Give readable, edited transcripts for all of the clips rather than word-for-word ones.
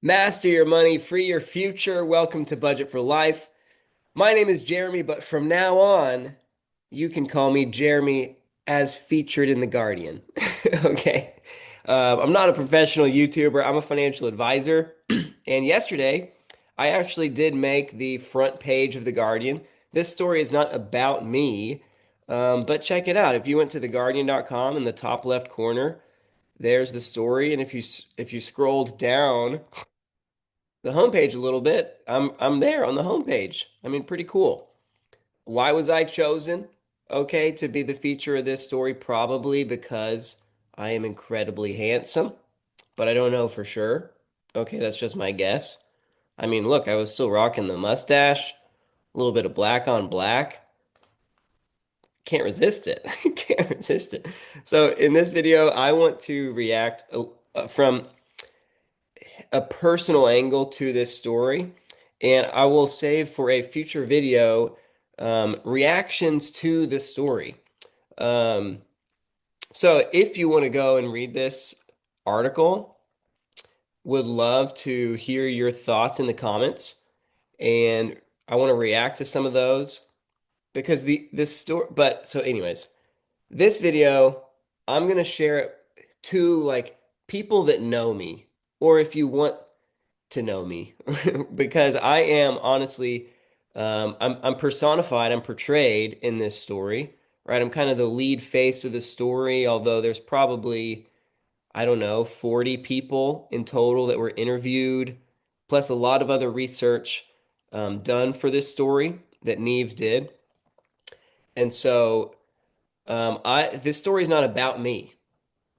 Master your money, free your future. Welcome to Budget for Life. My name is Jeremy, but from now on, you can call me Jeremy as featured in The Guardian. Okay. I'm not a professional YouTuber, I'm a financial advisor. And yesterday, I actually did make the front page of The Guardian. This story is not about me, but check it out. If you went to theguardian.com in the top left corner, there's the story. And if you scrolled down the homepage a little bit, I'm there on the homepage. I mean, pretty cool. Why was I chosen? Okay, to be the feature of this story, probably because I am incredibly handsome, but I don't know for sure. Okay, that's just my guess. I mean, look, I was still rocking the mustache, a little bit of black on black. Can't resist it. Can't resist it. So in this video, I want to react from a personal angle to this story, and I will save for a future video reactions to the story. Um, so if you want to go and read this article, would love to hear your thoughts in the comments, and I want to react to some of those because the this story. But so, anyways, this video I'm gonna share it to like people that know me, or if you want to know me because I am honestly I'm personified, I'm portrayed in this story, right? I'm kind of the lead face of the story, although there's probably, I don't know, 40 people in total that were interviewed, plus a lot of other research done for this story that Neve did. And so I this story is not about me.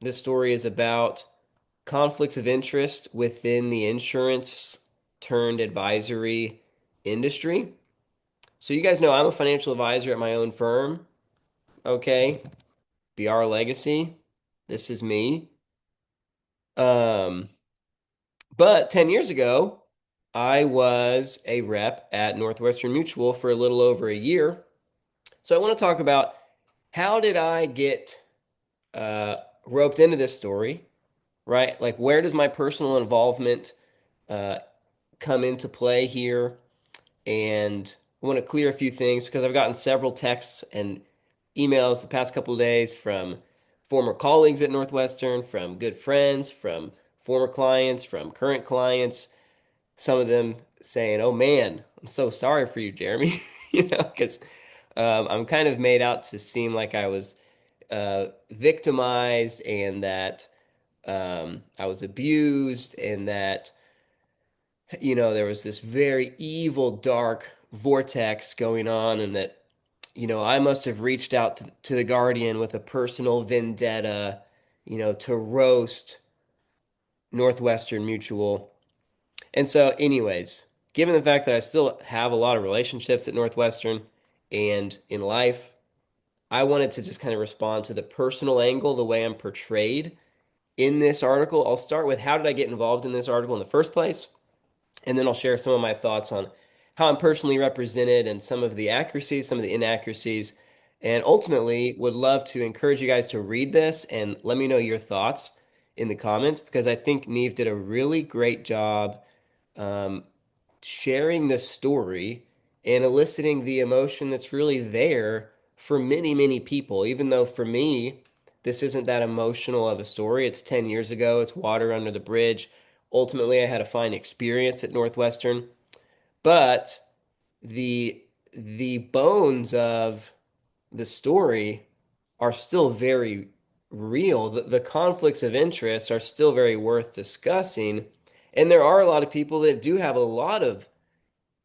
This story is about conflicts of interest within the insurance turned advisory industry. So you guys know I'm a financial advisor at my own firm. Okay. BR Legacy. This is me. Um, but 10 years ago, I was a rep at Northwestern Mutual for a little over a year. So I want to talk about how did I get uh, roped into this story, right? Like, where does my personal involvement uh, come into play here? And I want to clear a few things because I've gotten several texts and emails the past couple of days from former colleagues at Northwestern, from good friends, from former clients, from current clients. Some of them saying, "Oh man, I'm so sorry for you, Jeremy," because I'm kind of made out to seem like I was victimized and that I was abused and that there was this very evil, dark vortex going on, and that, I must have reached out to the Guardian with a personal vendetta, to roast Northwestern Mutual. And so, anyways, given the fact that I still have a lot of relationships at Northwestern and in life, I wanted to just kind of respond to the personal angle, the way I'm portrayed in this article. I'll start with how did I get involved in this article in the first place? And then I'll share some of my thoughts on how I'm personally represented and some of the accuracies, some of the inaccuracies, and ultimately would love to encourage you guys to read this and let me know your thoughts in the comments because I think Neve did a really great job um, sharing the story and eliciting the emotion that's really there for many, many people. Even though for me, this isn't that emotional of a story. It's 10 years ago, it's water under the bridge. Ultimately, I had a fine experience at Northwestern, but the the bones of the story are still very real. The conflicts of interest are still very worth discussing. And there are a lot of people that do have a lot of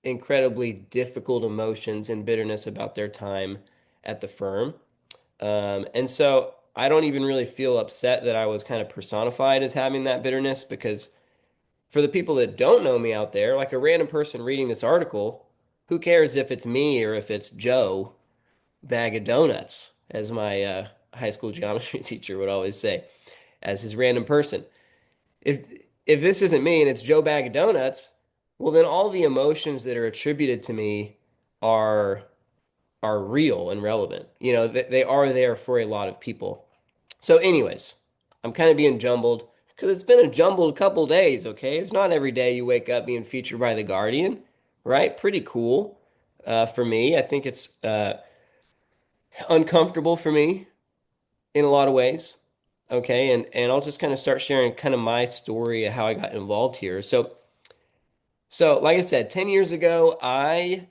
incredibly difficult emotions and bitterness about their time at the firm. And so I don't even really feel upset that I was kind of personified as having that bitterness because for the people that don't know me out there, like a random person reading this article, who cares if it's me or if it's Joe Bag of Donuts, as my high school geometry teacher would always say, as his random person. If if this isn't me and it's Joe Bag of Donuts, well then all the emotions that are attributed to me are are real and relevant. They are there for a lot of people. So anyways, I'm kind of being jumbled. Because it's been a jumbled couple days, okay? It's not every day you wake up being featured by The Guardian, right? Pretty cool for me. I think it's uncomfortable for me in a lot of ways, okay? And I'll just kind of start sharing kind of my story of how I got involved here. So like I said, 10 years ago, I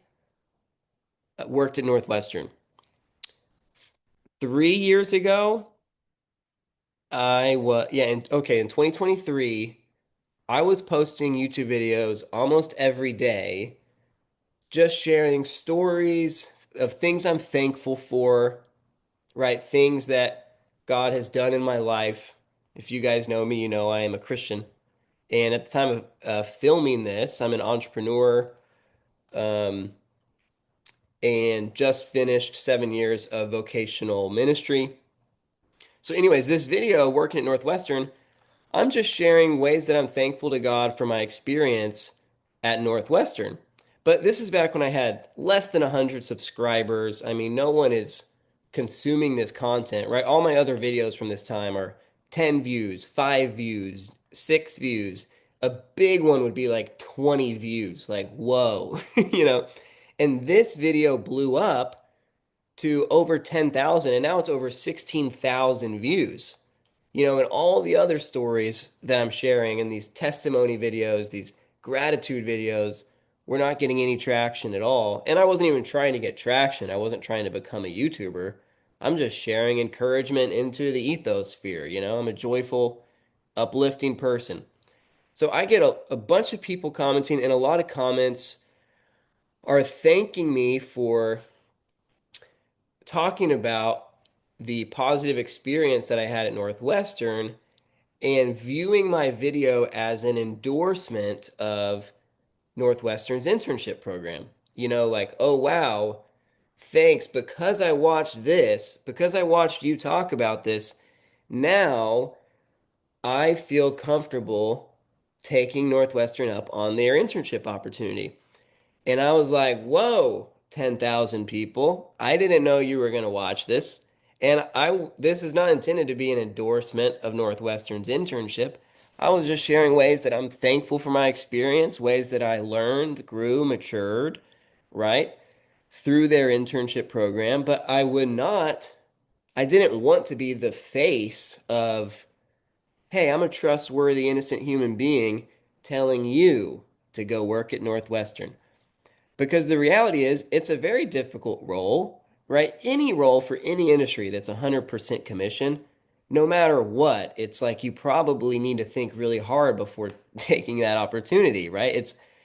worked at Northwestern. 3 years ago, in 2023, I was posting YouTube videos almost every day, just sharing stories of things I'm thankful for, right? Things that God has done in my life. If you guys know me, you know I am a Christian. And at the time of filming this, I'm an entrepreneur um, and just finished 7 years of vocational ministry. So, anyways, this video working at Northwestern, I'm just sharing ways that I'm thankful to God for my experience at Northwestern. But this is back when I had less than 100 subscribers. I mean, no one is consuming this content, right? All my other videos from this time are 10 views, 5 views, 6 views. A big one would be like 20 views. Like, whoa, you know? And this video blew up to over 10,000, and now it's over 16,000 views. And all the other stories that I'm sharing and these testimony videos, these gratitude videos, we're not getting any traction at all. And I wasn't even trying to get traction. I wasn't trying to become a YouTuber. I'm just sharing encouragement into the ethosphere. I'm a joyful, uplifting person. So I get a bunch of people commenting, and a lot of comments are thanking me for talking about the positive experience that I had at Northwestern and viewing my video as an endorsement of Northwestern's internship program. Like, oh, wow, thanks. Because I watched this, because I watched you talk about this, now I feel comfortable taking Northwestern up on their internship opportunity. And I was like, whoa, 10,000 people. I didn't know you were going to watch this. And this is not intended to be an endorsement of Northwestern's internship. I was just sharing ways that I'm thankful for my experience, ways that I learned, grew, matured, right, through their internship program. But I didn't want to be the face of, hey, I'm a trustworthy, innocent human being telling you to go work at Northwestern. Because the reality is, it's a very difficult role, right? Any role for any industry that's 100% commission, no matter what, it's like you probably need to think really hard before taking that opportunity, right?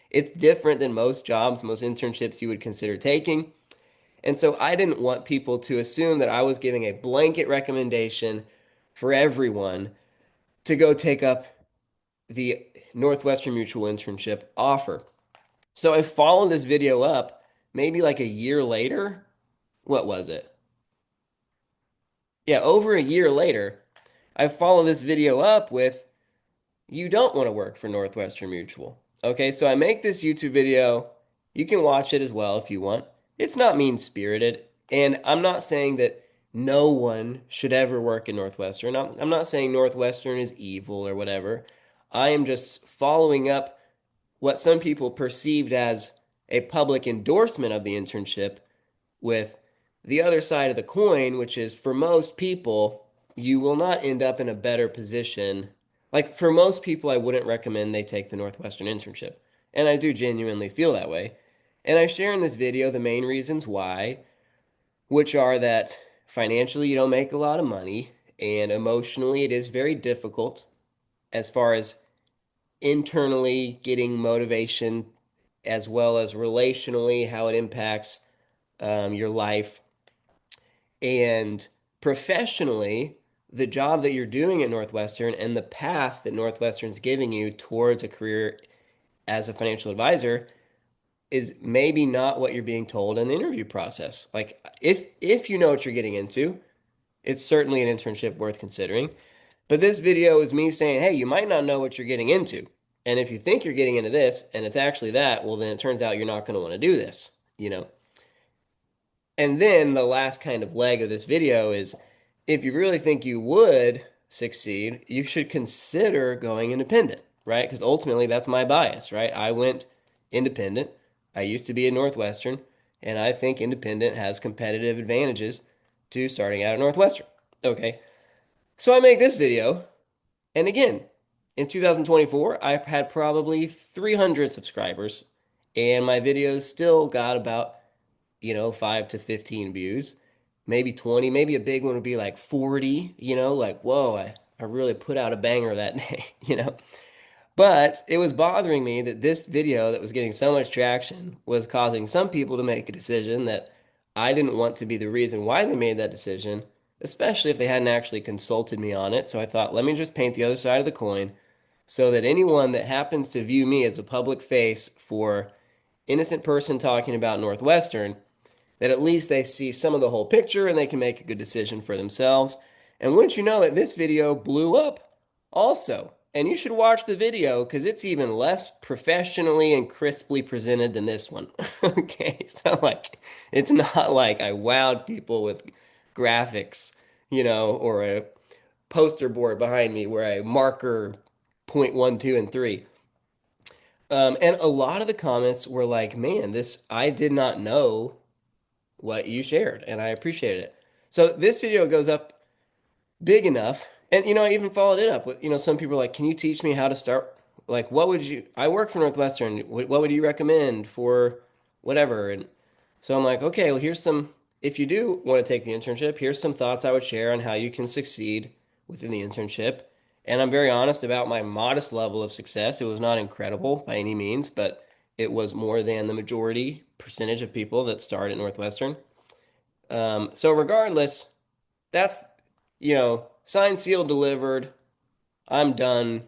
It's different than most jobs, most internships you would consider taking. And so I didn't want people to assume that I was giving a blanket recommendation for everyone to go take up the Northwestern Mutual internship offer. So I followed this video up maybe like a year later. What was it? Yeah, over a year later, I followed this video up with, you don't want to work for Northwestern Mutual. Okay, so I make this YouTube video. You can watch it as well if you want. It's not mean-spirited, and I'm not saying that no one should ever work at Northwestern. I'm not saying Northwestern is evil or whatever. I am just following up what some people perceived as a public endorsement of the internship with the other side of the coin, which is for most people, you will not end up in a better position. Like for most people, I wouldn't recommend they take the Northwestern internship. And I do genuinely feel that way. And I share in this video the main reasons why, which are that financially you don't make a lot of money, and emotionally it is very difficult as far as internally getting motivation, as well as relationally how it impacts your life, and professionally the job that you're doing at Northwestern and the path that Northwestern's giving you towards a career as a financial advisor is maybe not what you're being told in the interview process. Like if you know what you're getting into, it's certainly an internship worth considering. But this video is me saying, hey, you might not know what you're getting into. And if you think you're getting into this and it's actually that, well, then it turns out you're not going to want to do this. And then the last kind of leg of this video is if you really think you would succeed, you should consider going independent, right? Because ultimately that's my bias, right? I went independent. I used to be at Northwestern, and I think independent has competitive advantages to starting out at Northwestern. Okay, so I make this video, and again, in 2024, I've had probably 300 subscribers, and my videos still got about 5 to 15 views, maybe 20, maybe a big one would be like 40, like, whoa, I really put out a banger that day. But it was bothering me that this video that was getting so much traction was causing some people to make a decision that I didn't want to be the reason why they made that decision, especially if they hadn't actually consulted me on it. So I thought, let me just paint the other side of the coin so that anyone that happens to view me as a public face for innocent person talking about Northwestern, that at least they see some of the whole picture and they can make a good decision for themselves. And wouldn't you know it, this video blew up also. And you should watch the video because it's even less professionally and crisply presented than this one. Okay, so like it's not like I wowed people with graphics, or a poster board behind me where I marker point one, two, and three. And a lot of the comments were like, man, this, I did not know what you shared, and I appreciate it. So this video goes up big enough, and I even followed it up with some people are like, "Can you teach me how to start? Like, what would you? I work for Northwestern. What would you recommend for whatever?" And so I'm like, "Okay, well, here's some. If you do want to take the internship, here's some thoughts I would share on how you can succeed within the internship." And I'm very honest about my modest level of success. It was not incredible by any means, but it was more than the majority percentage of people that start at Northwestern. So regardless, that's, signed, sealed, delivered. I'm done,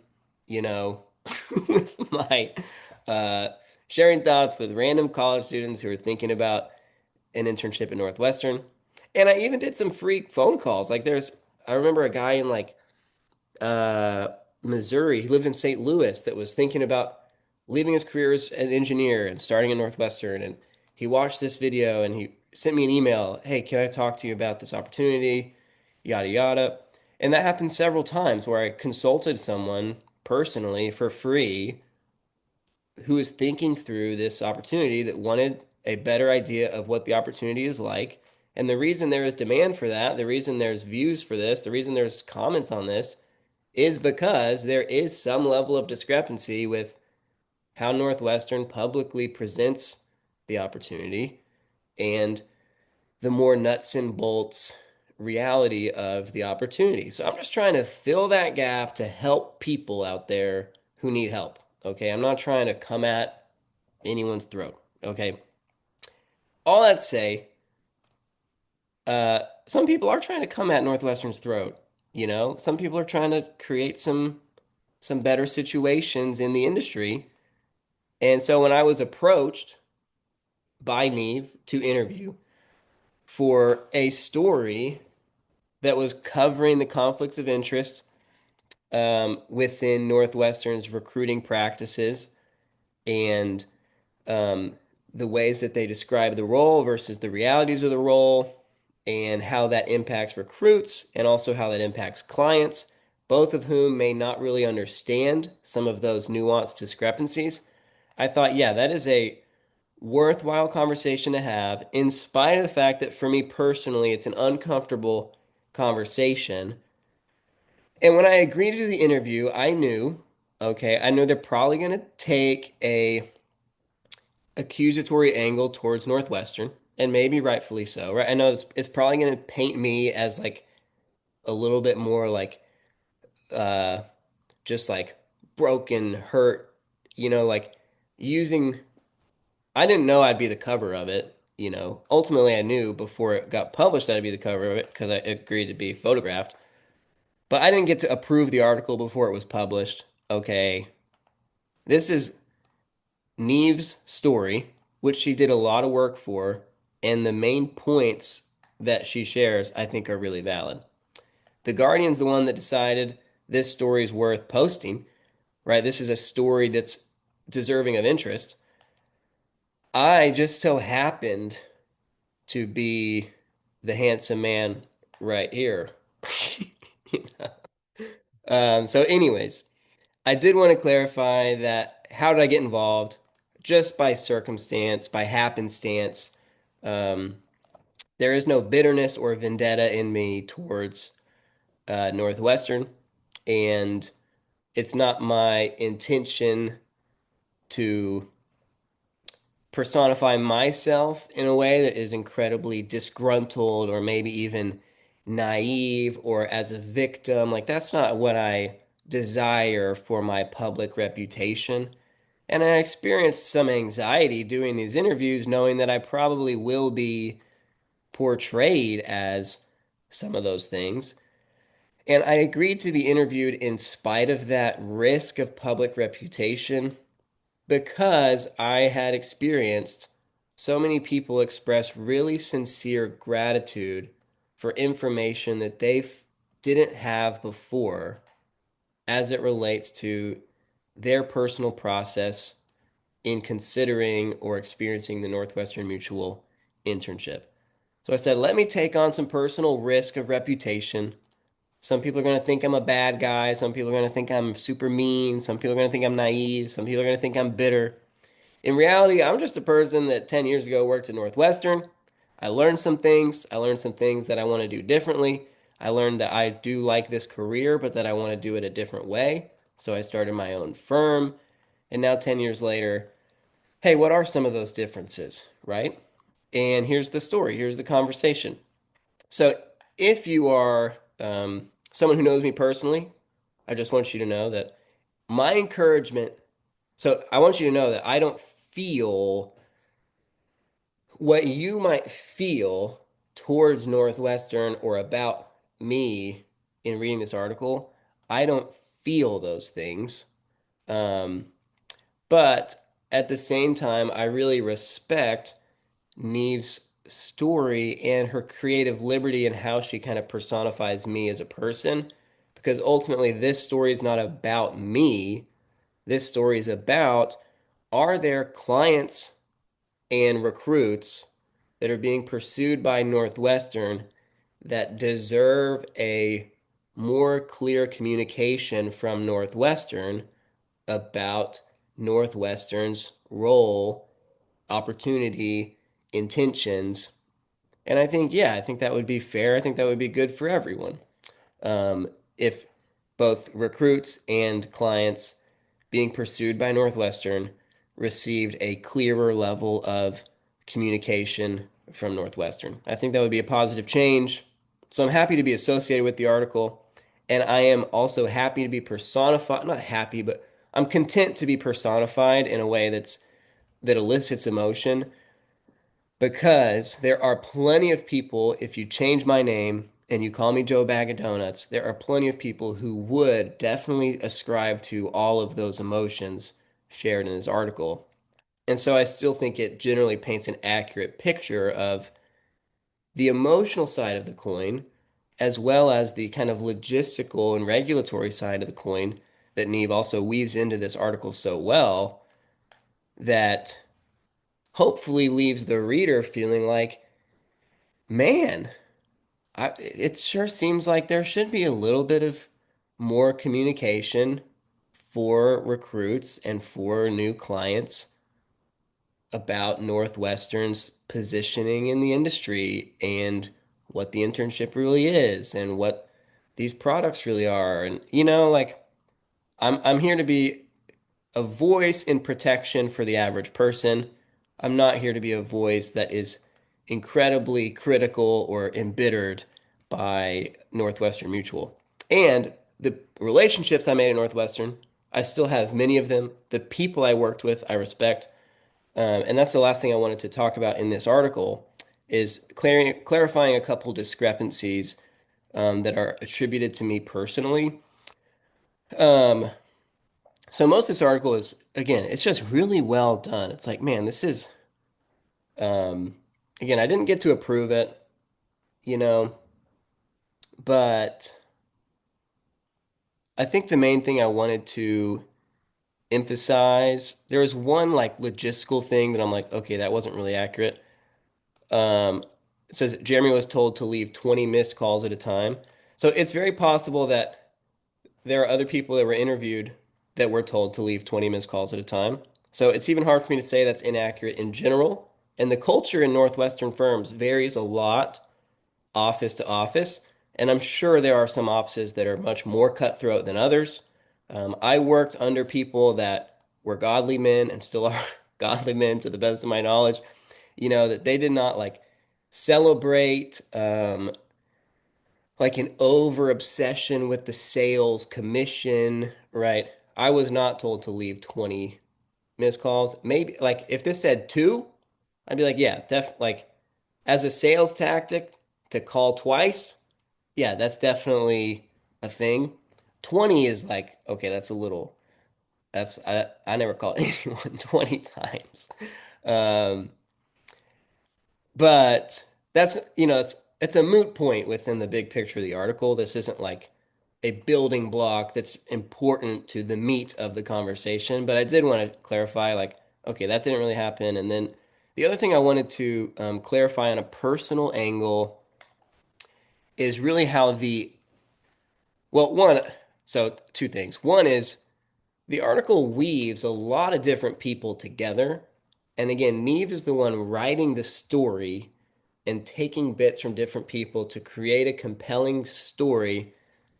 you know, with my uh, sharing thoughts with random college students who are thinking about an internship at Northwestern. And I even did some free phone calls. I remember a guy in like uh, Missouri. He lived in St. Louis that was thinking about leaving his career as an engineer and starting at Northwestern. And he watched this video and he sent me an email. Hey, can I talk to you about this opportunity? Yada, yada. And that happened several times where I consulted someone personally for free who was thinking through this opportunity that wanted a better idea of what the opportunity is like. And the reason there is demand for that, the reason there's views for this, the reason there's comments on this is because there is some level of discrepancy with how Northwestern publicly presents the opportunity and the more nuts and bolts reality of the opportunity. So I'm just trying to fill that gap to help people out there who need help. Okay. I'm not trying to come at anyone's throat. Okay. All that to say, some people are trying to come at Northwestern's throat. Some people are trying to create some better situations in the industry. And so when I was approached by Neve to interview for a story that was covering the conflicts of interest within Northwestern's recruiting practices and um, the ways that they describe the role versus the realities of the role and how that impacts recruits and also how that impacts clients, both of whom may not really understand some of those nuanced discrepancies. I thought, yeah, that is a worthwhile conversation to have, in spite of the fact that for me personally, it's an uncomfortable conversation. And when I agreed to do the interview, I knew, okay, I knew they're probably going to take a accusatory angle towards Northwestern, and maybe rightfully so, right? I know it's probably going to paint me as like a little bit more like uh just like broken, hurt, like using I didn't know I'd be the cover of it. Ultimately, I knew before it got published that I'd be the cover of it because I agreed to be photographed. But I didn't get to approve the article before it was published. Okay. This is Neve's story, which she did a lot of work for, and the main points that she shares, I think, are really valid. The Guardian's the one that decided this story is worth posting, right? This is a story that's deserving of interest. I just so happened to be the handsome man right here. You know? So, anyways, I did want to clarify that how did I get involved? Just by circumstance, by happenstance. Um, there is no bitterness or vendetta in me towards Northwestern, and it's not my intention to personify myself in a way that is incredibly disgruntled or maybe even naive or as a victim. Like, that's not what I desire for my public reputation. And I experienced some anxiety doing these interviews, knowing that I probably will be portrayed as some of those things. And I agreed to be interviewed in spite of that risk of public reputation because I had experienced so many people express really sincere gratitude for information that they didn't have before as it relates to their personal process in considering or experiencing the Northwestern Mutual internship. So I said, let me take on some personal risk of reputation. Some people are going to think I'm a bad guy. Some people are going to think I'm super mean. Some people are going to think I'm naive. Some people are going to think I'm bitter. In reality, I'm just a person that 10 years ago worked at Northwestern. I learned some things. I learned some things that I want to do differently. I learned that I do like this career, but that I want to do it a different way. So I started my own firm. And now, 10 years later, hey, what are some of those differences, right? And here's the story. Here's the conversation. So if you are someone who knows me personally, I just want you to know that my encouragement, so I want you to know that I don't feel what you might feel towards Northwestern or about me in reading this article. I don't feel those things. Um, but at the same time, I really respect Neve's story and her creative liberty and how she kind of personifies me as a person. Because ultimately, this story is not about me. This story is about, are there clients and recruits that are being pursued by Northwestern that deserve a more clear communication from Northwestern about Northwestern's role, opportunity, intentions. And I think, yeah, I think that would be fair. I think that would be good for everyone. If both recruits and clients being pursued by Northwestern received a clearer level of communication from Northwestern. I think that would be a positive change. So I'm happy to be associated with the article. And I am also happy to be personified, not happy, but I'm content to be personified in a way that elicits emotion because there are plenty of people, if you change my name and you call me Joe Bag of Donuts, there are plenty of people who would definitely ascribe to all of those emotions shared in this article. And so I still think it generally paints an accurate picture of the emotional side of the coin, as well as the kind of logistical and regulatory side of the coin that Neve also weaves into this article so well that hopefully leaves the reader feeling like, man, it sure seems like there should be a little bit of more communication for recruits and for new clients about Northwestern's positioning in the industry and what the internship really is and what these products really are. And like I'm here to be a voice in protection for the average person. I'm not here to be a voice that is incredibly critical or embittered by Northwestern Mutual. And the relationships I made at Northwestern, I still have many of them. The people I worked with, I respect. And that's the last thing I wanted to talk about in this article is clarifying a couple discrepancies that are attributed to me personally. Um, So most of this article is, again, it's just really well done. It's like, man, this is, um, again, I didn't get to approve it, you know, but I think the main thing I wanted to emphasize, there was one like logistical thing that I'm like, okay, that wasn't really accurate. Um, it says Jeremy was told to leave 20 missed calls at a time. So it's very possible that there are other people that were interviewed that were told to leave 20 missed calls at a time. So it's even hard for me to say that's inaccurate in general. And the culture in Northwestern firms varies a lot office to office. And I'm sure there are some offices that are much more cutthroat than others. I worked under people that were godly men and still are godly men to the best of my knowledge, that they did not like celebrate like an over obsession with the sales commission, right? I was not told to leave 20 missed calls. Maybe like if this said two, I'd be like, yeah, like as a sales tactic to call twice, yeah, that's definitely a thing. 20 is like, okay, that's a little I never called anyone 20 times. Um, but that's, it's a moot point within the big picture of the article. This isn't like a building block that's important to the meat of the conversation, but I did want to clarify, like, okay, that didn't really happen. And then the other thing I wanted to clarify on a personal angle is really how well, so two things. One is the article weaves a lot of different people together. And again, Neve is the one writing the story and taking bits from different people to create a compelling story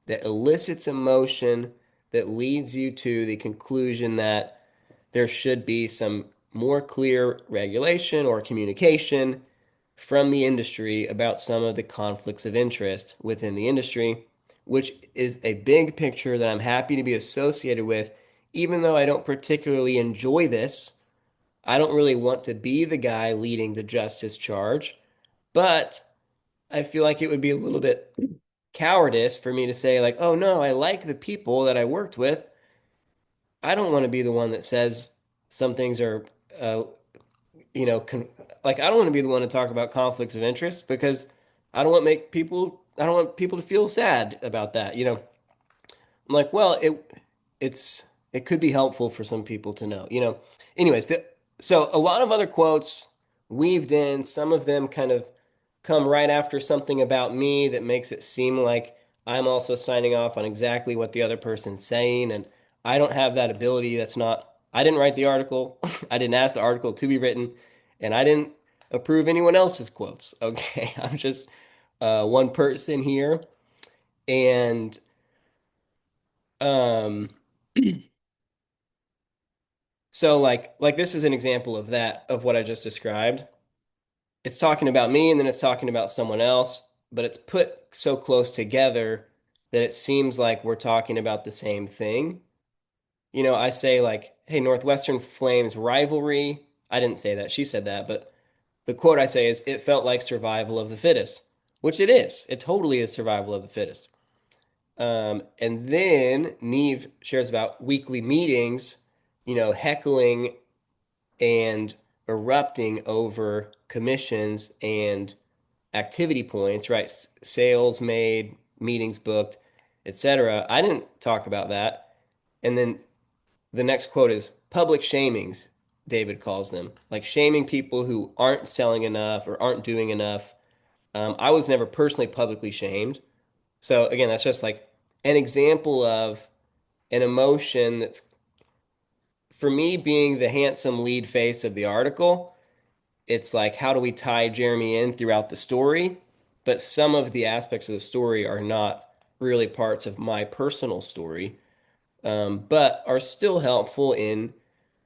that elicits emotion that leads you to the conclusion that there should be some more clear regulation or communication from the industry about some of the conflicts of interest within the industry, which is a big picture that I'm happy to be associated with, even though I don't particularly enjoy this. I don't really want to be the guy leading the justice charge, but I feel like it would be a little bit cowardice for me to say, like, oh no, I like the people that I worked with. I don't want to be the one that says some things are, uh, you know, con like I don't want to be the one to talk about conflicts of interest because I don't want people to feel sad about that. I'm like, well, it's it could be helpful for some people to know. Anyways, so a lot of other quotes weaved in, some of them kind of come right after something about me that makes it seem like I'm also signing off on exactly what the other person's saying, and I don't have that ability. I didn't write the article. I didn't ask the article to be written, and I didn't approve anyone else's quotes. Okay, I'm just one person here, and um, so like this is an example of that of what I just described. It's talking about me and then it's talking about someone else, but it's put so close together that it seems like we're talking about the same thing. I say like, "Hey, Northwestern Flames rivalry." I didn't say that. She said that, but the quote I say is, "It felt like survival of the fittest," which it is. It totally is survival of the fittest. And then Neve shares about weekly meetings, heckling and erupting over commissions and activity points, right? Sales made, meetings booked, etc. I didn't talk about that. And then the next quote is public shamings, David calls them, like shaming people who aren't selling enough or aren't doing enough. I was never personally publicly shamed. So again, that's just like an example of an emotion that's, for me, being the handsome lead face of the article. It's like, how do we tie Jeremy in throughout the story? But some of the aspects of the story are not really parts of my personal story, but are still helpful in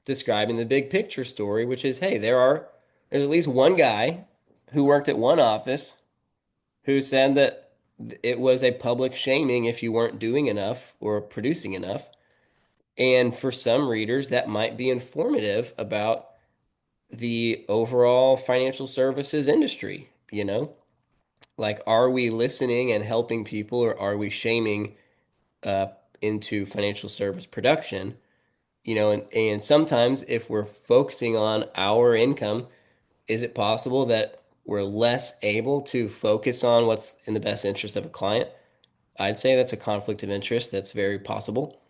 describing the big picture story, which is, hey, there's at least one guy who worked at one office who said that it was a public shaming if you weren't doing enough or producing enough. And for some readers, that might be informative about the overall financial services industry, Like, are we listening and helping people, or are we shaming uh, into financial service production? And sometimes if we're focusing on our income, is it possible that we're less able to focus on what's in the best interest of a client? I'd say that's a conflict of interest. That's very possible.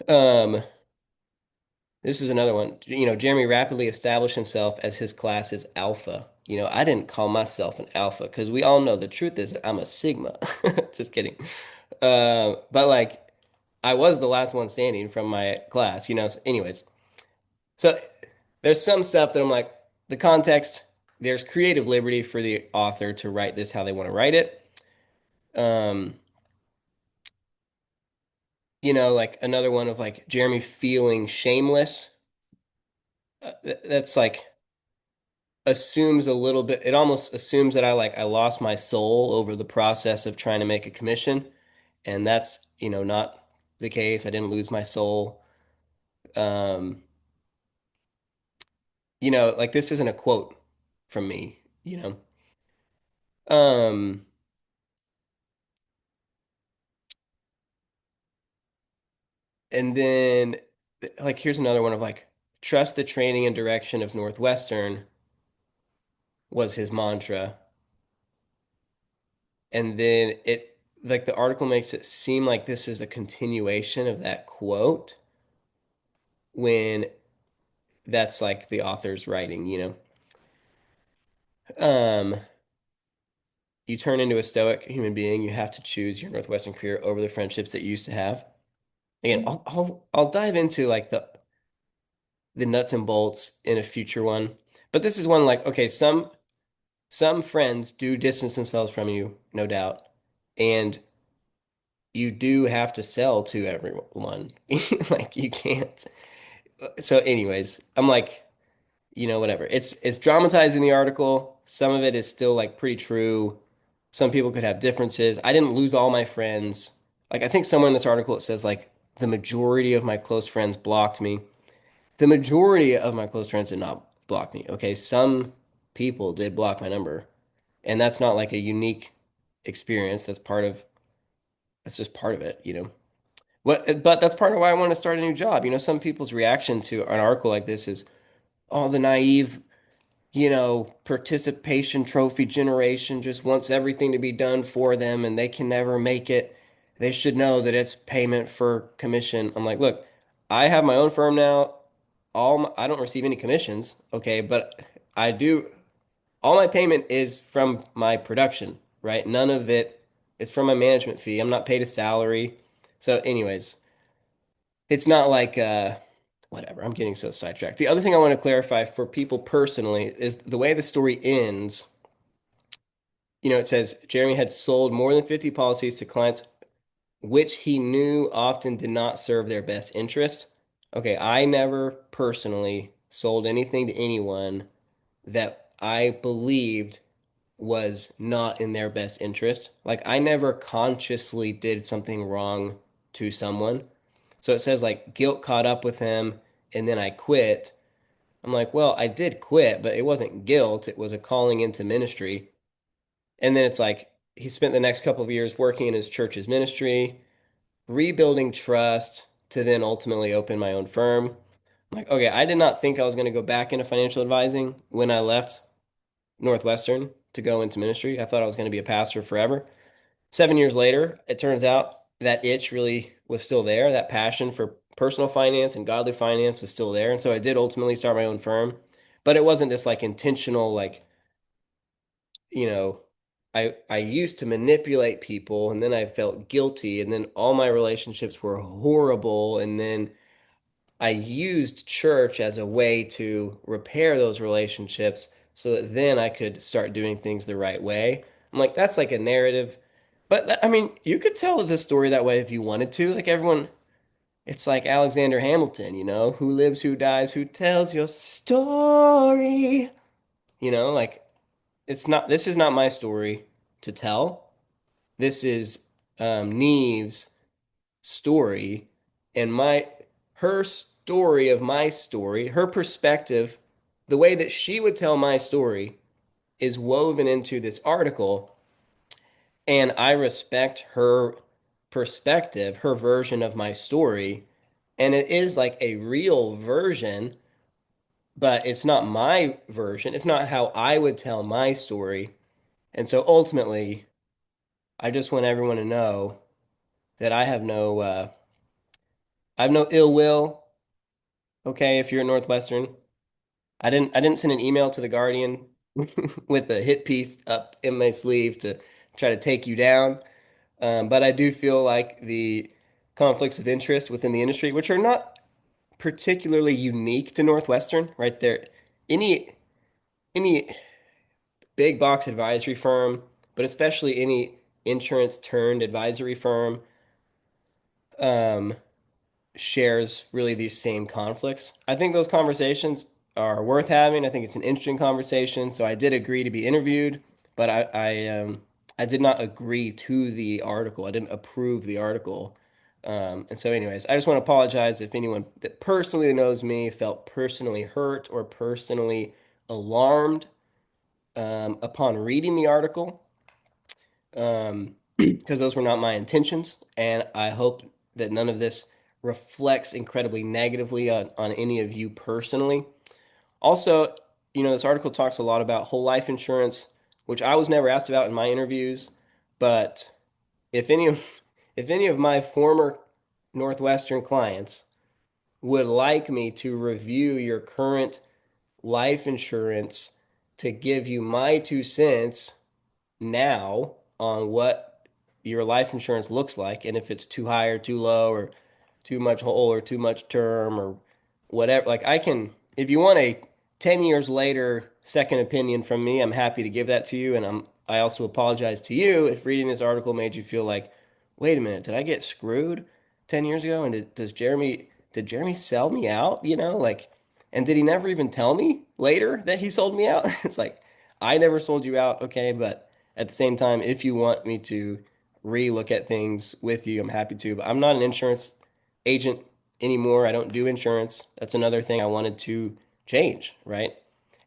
Um, This is another one. Jeremy rapidly established himself as his class's alpha. I didn't call myself an alpha because we all know the truth is that I'm a sigma. Just kidding. But like I was the last one standing from my class, you know. So anyways, so there's some stuff that I'm like, the context, there's creative liberty for the author to write this how they want to write it. Um, like another one of like Jeremy feeling shameless. That's like assumes a little bit, it almost assumes that I lost my soul over the process of trying to make a commission. And that's, not the case. I didn't lose my soul. Um, like this isn't a quote from me, you know. Um, and then like here's another one of like trust the training and direction of Northwestern was his mantra. And then it like the article makes it seem like this is a continuation of that quote when that's like the author's writing, you know. You turn into a stoic human being, you have to choose your Northwestern career over the friendships that you used to have. Again, I'll dive into like the nuts and bolts in a future one. But this is one like, okay, some friends do distance themselves from you, no doubt. And you do have to sell to everyone. Like you can't. So anyways, I'm like, whatever. It's dramatizing the article. Some of it is still like pretty true. Some people could have differences. I didn't lose all my friends. Like I think somewhere in this article it says like the majority of my close friends blocked me. The majority of my close friends did not block me. Okay, some people did block my number, and that's not like a unique experience. That's just part of it, you know. But that's part of why I want to start a new job. Some people's reaction to an article like this is, oh, the naive, participation trophy generation just wants everything to be done for them and they can never make it. They should know that it's payment for commission. I'm like, look, I have my own firm now. I don't receive any commissions, okay, but I do all my payment is from my production, right? None of it is from my management fee. I'm not paid a salary. So anyways, it's not like whatever. I'm getting so sidetracked. The other thing I want to clarify for people personally is the way the story ends. It says Jeremy had sold more than 50 policies to clients which he knew often did not serve their best interest. Okay, I never personally sold anything to anyone that I believed was not in their best interest. Like I never consciously did something wrong to someone. So it says like guilt caught up with him and then I quit. I'm like, well, I did quit, but it wasn't guilt. It was a calling into ministry. And then it's like he spent the next couple of years working in his church's ministry, rebuilding trust to then ultimately open my own firm. I'm like, okay, I did not think I was going to go back into financial advising when I left Northwestern to go into ministry. I thought I was going to be a pastor forever. 7 years later, it turns out that itch really was still there. That passion for personal finance and godly finance was still there. And so I did ultimately start my own firm, but it wasn't this like intentional, like, you know, I used to manipulate people and then I felt guilty and then all my relationships were horrible. And then I used church as a way to repair those relationships so that then I could start doing things the right way. I'm like, that's like a narrative. But I mean, you could tell the story that way if you wanted to. Like everyone, it's like Alexander Hamilton, who lives, who dies, who tells your story. Like this is not my story to tell. This is Neve's story and her story of my story, her perspective, the way that she would tell my story is woven into this article, and I respect her perspective, her version of my story, and it is like a real version, but it's not my version. It's not how I would tell my story. And so ultimately, I just want everyone to know that I have no ill will. Okay, if you're at Northwestern, I didn't send an email to the Guardian with a hit piece up in my sleeve to try to take you down. But I do feel like the conflicts of interest within the industry, which are not particularly unique to Northwestern, right there, any big box advisory firm, but especially any insurance turned advisory firm, um, shares really these same conflicts. I think those conversations are worth having. I think it's an interesting conversation. So I did agree to be interviewed, but I did not agree to the article. I didn't approve the article. And so, anyways, I just want to apologize if anyone that personally knows me felt personally hurt or personally alarmed upon reading the article, because those were not my intentions. And I hope that none of this reflects incredibly negatively on any of you personally. Also, this article talks a lot about whole life insurance, which I was never asked about in my interviews. But if any of if any of my former Northwestern clients would like me to review your current life insurance to give you my 2 cents now on what your life insurance looks like and if it's too high or too low or too much whole or too much term or whatever. Like I can, if you want a 10 years later second opinion from me, I'm happy to give that to you. And I also apologize to you if reading this article made you feel like, wait a minute, did I get screwed 10 years ago? And did Jeremy sell me out? Like, and did he never even tell me later that he sold me out? It's like, I never sold you out. Okay. But at the same time, if you want me to re-look at things with you, I'm happy to. But I'm not an insurance agent anymore. I don't do insurance. That's another thing I wanted to change, right?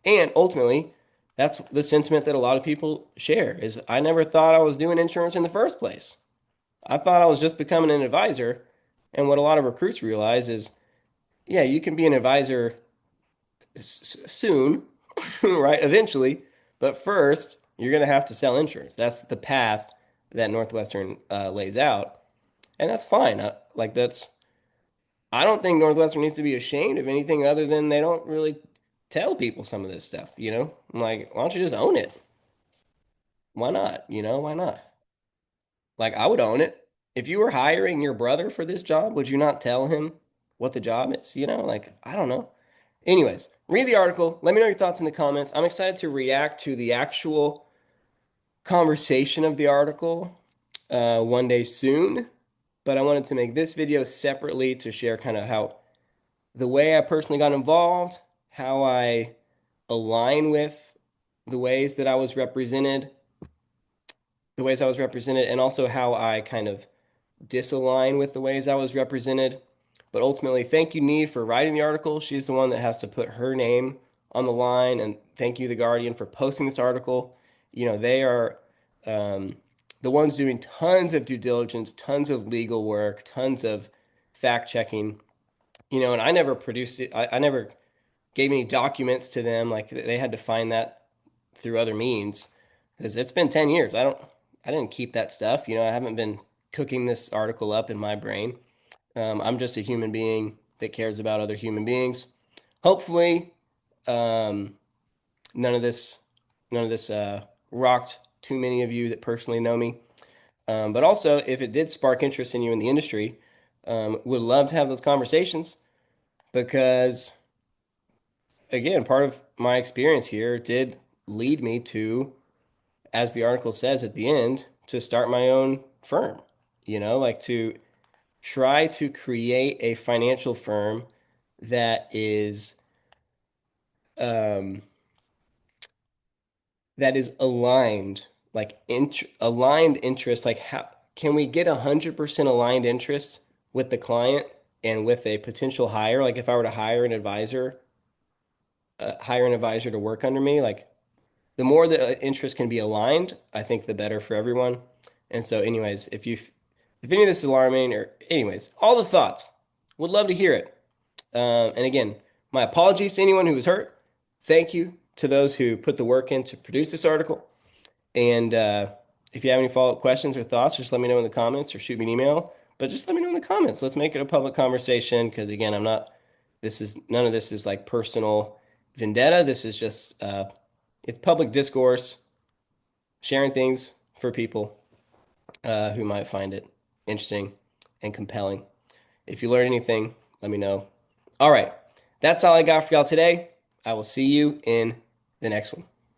And ultimately, that's the sentiment that a lot of people share is I never thought I was doing insurance in the first place. I thought I was just becoming an advisor. And what a lot of recruits realize is, yeah, you can be an advisor soon, right? Eventually. But first, you're going to have to sell insurance. That's the path that Northwestern lays out. And that's fine. I don't think Northwestern needs to be ashamed of anything other than they don't really tell people some of this stuff. I'm like, why don't you just own it? Why not? Why not? Like, I would own it. If you were hiring your brother for this job, would you not tell him what the job is? Like, I don't know. Anyways, read the article. Let me know your thoughts in the comments. I'm excited to react to the actual conversation of the article one day soon. But I wanted to make this video separately to share kind of how the way I personally got involved, how I align with the ways that I was represented, the ways I was represented, and also how I kind of disalign with the ways I was represented. But ultimately, thank you, Neve, for writing the article. She's the one that has to put her name on the line. And thank you, The Guardian, for posting this article. They are um, the ones doing tons of due diligence, tons of legal work, tons of fact checking. And I never produced it. I never gave any documents to them. Like they had to find that through other means because it's been 10 years. I didn't keep that stuff. I haven't been cooking this article up in my brain. I'm just a human being that cares about other human beings. Hopefully, um, none of this, none of this rocked too many of you that personally know me. But also, if it did spark interest in you in the industry, would love to have those conversations because, again, part of my experience here did lead me to, as the article says at the end, to start my own firm. Like to try to create a financial firm that is um, aligned, like aligned interest. Like how can we get 100% aligned interest with the client and with a potential hire? Like if I were to hire an advisor to work under me, like the more the interest can be aligned, I think the better for everyone. And so, anyways, if any of this is alarming or anyways, all the thoughts, would love to hear it. And again, my apologies to anyone who was hurt. Thank you to those who put the work in to produce this article. And if you have any follow-up questions or thoughts, just let me know in the comments or shoot me an email. But just let me know in the comments. Let's make it a public conversation because again, I'm not. This is none of this is like personal vendetta. This is just it's public discourse, sharing things for people. who might find it interesting and compelling. If you learn anything, let me know. All right. That's all I got for y'all today. I will see you in the next one.